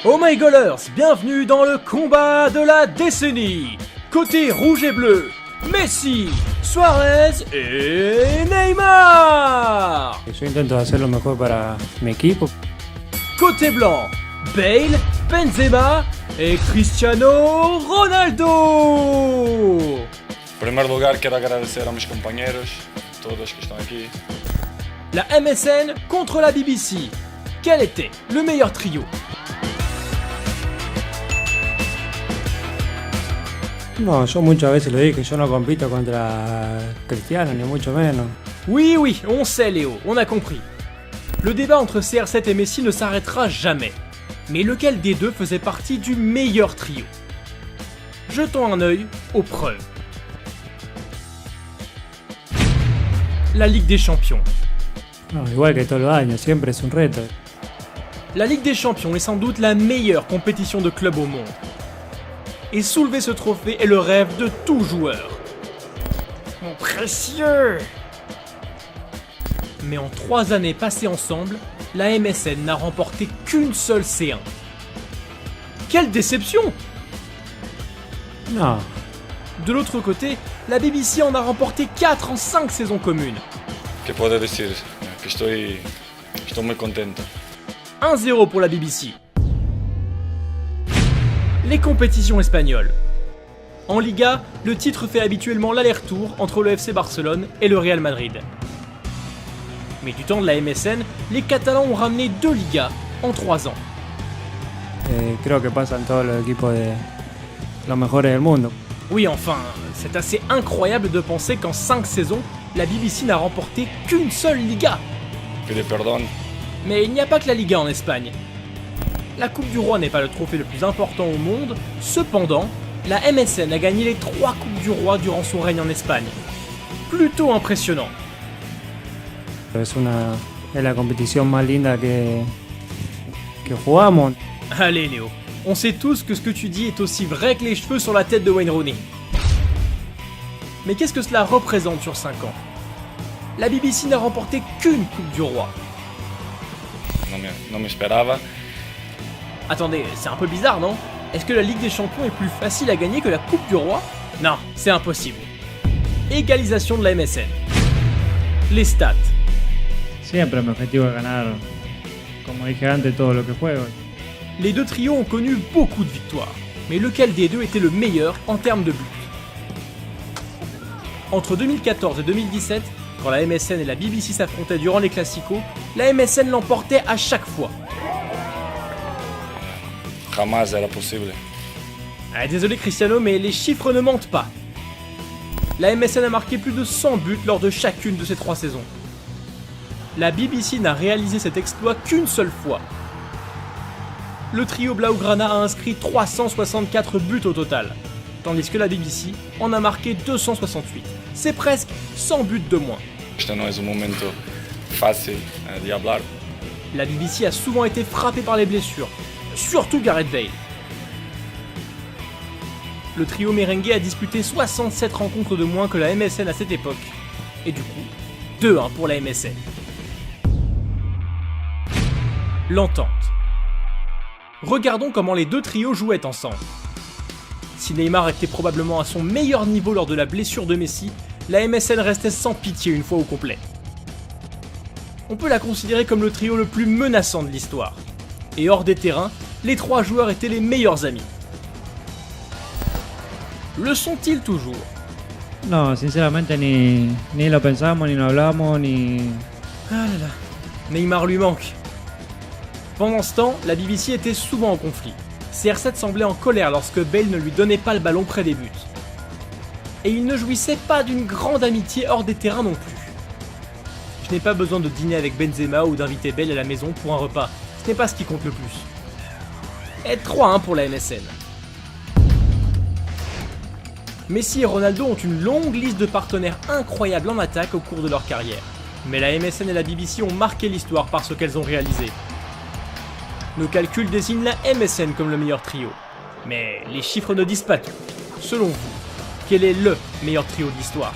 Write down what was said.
Oh my goalers, bienvenue dans le combat de la décennie. Côté rouge et bleu, Messi, Suarez et Neymar. Yo intento hacer lo mejor para mi equipo. Côté blanc, Bale, Benzema et Cristiano Ronaldo. En primeiro lugar, quero agradecer a meus companheiros, todos que estão aqui. La MSN contre la BBC. Quel était le meilleur trio? No, yo muchas veces lo dije, yo no compito contra Cristiano, ni mucho menos. Oui, on sait Léo, on a compris. Le débat entre CR7 et Messi ne s'arrêtera jamais. Mais lequel des deux faisait partie du meilleur trio? Jetons un œil aux preuves. La Ligue des Champions. No, igual que todos los años, siempre es un reto. La Ligue des Champions est sans doute la meilleure compétition de club au monde. Et soulever ce trophée est le rêve de tout joueur. Mon précieux! Mais en 3 années passées ensemble, la MSN n'a remporté qu'une seule C1. Quelle déception! No, De l'autre côté, la BBC en a remporté 4 en 5 saisons communes. Que posso dizer? Que estou muito contente. 1-0 pour la BBC. Les compétitions espagnoles. En Liga, le titre fait habituellement l'aller-retour entre le FC Barcelone et le Real Madrid. Mais du temps de la MSN, les Catalans ont ramené 2 Ligas en 3 ans. creo que pasa en todos los equipos de los mejores del mundo. Oui, enfin, c'est assez incroyable de penser qu'en 5 saisons, la BBC n'a remporté qu'une seule Liga. Pedir perdão. Mais il n'y a pas que la Liga en Espagne. La Coupe du Roi n'est pas le trophée le plus important au monde, cependant, la MSN a gagné les 3 Coupes du Roi durant son règne en Espagne. Plutôt impressionnant. Es la competición más linda que jugamos. Allez Léo, on sait tous que ce que tu dis est aussi vrai que les cheveux sur la tête de Wayne Rooney. Mais qu'est-ce que cela représente sur 5 ans? La BBC n'a remporté qu'une Coupe du Roi. Não me esperava. Attendez, c'est un peu bizarre, non? Est-ce que la Ligue des Champions est plus facile à gagner que la Coupe du Roi? Non, c'est impossible. Égalisation de la MSN. Les stats. Siempre mi objetivo es ganar, como dije antes, todo lo que juego. Les deux trios ont connu beaucoup de victoires, mais lequel des deux était le meilleur en termes de buts? Entre 2014 et 2017, quand la MSN et la BBC s'affrontaient durant les Classicos, la MSN l'emportait à chaque fois. Jamais era possível. Ah, désolé Cristiano, mais les chiffres ne mentent pas. La MSN a marqué plus de 100 buts lors de chacune de ces 3 saisons. La BBC n'a réalisé cet exploit qu'une seule fois. Le trio Blaugrana a inscrit 364 buts au total, tandis que la BBC en a marqué 268. C'est presque 100 buts de moins. Este não é um momento fácil de falar. La BBC a souvent été frappée par les blessures, surtout Gareth Bale. Le trio merengue a disputé 67 rencontres de moins que la MSN à cette époque. Et du coup, 2-1 pour la MSN. L'entente. Regardons comment les deux trios jouaient ensemble. Si Neymar était probablement à son meilleur niveau lors de la blessure de Messi, la MSN restait sans pitié une fois au complet. On peut la considérer comme le trio le plus menaçant de l'histoire. Et hors des terrains, les 3 joueurs étaient les meilleurs amis. Le sont-ils toujours? No, sinceramente ni lo pensamos, ni lo hablamos, ni... Ah là là, Neymar lui manque. Pendant ce temps, la BBC était souvent en conflit. CR7 semblait en colère lorsque Bale ne lui donnait pas le ballon près des buts. Et il ne jouissait pas d'une grande amitié hors des terrains non plus. Je n'ai pas besoin de dîner avec Benzema ou d'inviter Bale à la maison pour un repas. Ce n'est pas ce qui compte le plus. Et 3-1 pour la MSN. Messi et Ronaldo ont une longue liste de partenaires incroyables en attaque au cours de leur carrière. Mais la MSN et la BBC ont marqué l'histoire par ce qu'elles ont réalisé. Nos calculs désignent la MSN comme le meilleur trio. Mais les chiffres ne disent pas tout. Selon vous, quel est le meilleur trio de l'histoire ?